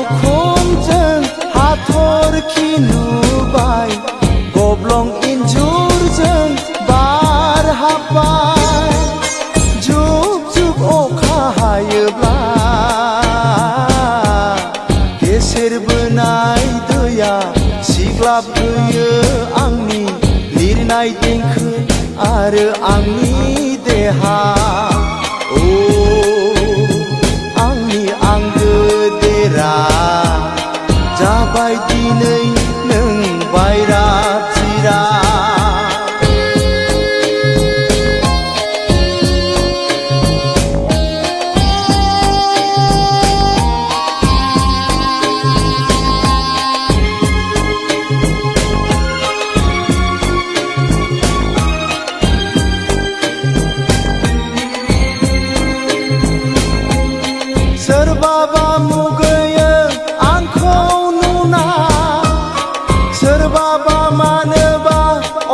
दाउखुमजों हाथरखि नुबाय गब्लं इन्जुरजों बार हाबबाय जुब जुब अखा हायोब्ला गेसेर बोनाय दैया सिग्लाबहोयो आंनि लिरनाय देंखो आरो आंनि देहा आंनि आंगो देरा जाबाय दिनै नों बायरा फिरा सोरबाबा मुगैयो आंखौ नुना सोरबाबा मानोबा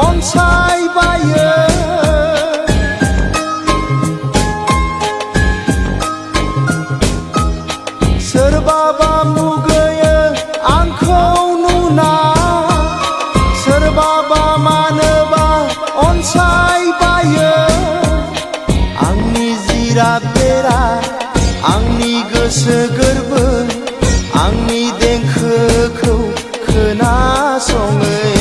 अनसायबायो सोरबाबा मुगैयो आंखौ नुना सोरबाबा मानोबा अनसायबायो आंनि जिराद बेरा आंनि गोसो गोरबो आंनि देंखोखौ खोनासङै